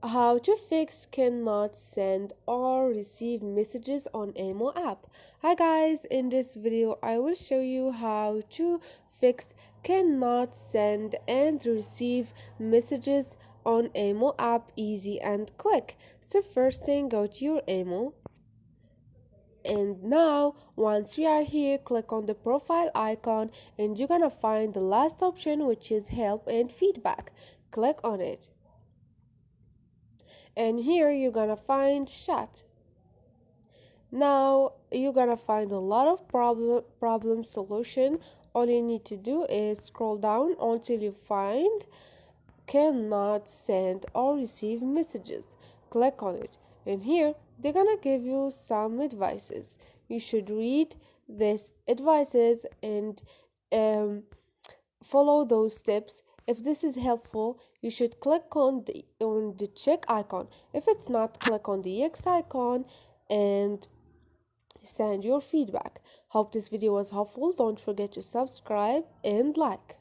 How to fix cannot send or receive messages on Amo app. Hi guys, in this video I will show you how to fix cannot send and receive messages on Amo app easy and quick. So first thing, go to your Amo. And now once we are here, click on the profile icon and you're gonna find the last option, which is help and feedback. Click on it. And here you're gonna find chat. Now you're gonna find a lot of problem solution. All you need to do is scroll down until you find cannot send or receive messages. Click on it, and here they're gonna give you some advices. You should read these advices and follow those steps. If this is helpful, you should click on the check icon. If it's not, click on the X icon and send your feedback. Hope this video was helpful. Don't forget to subscribe and like.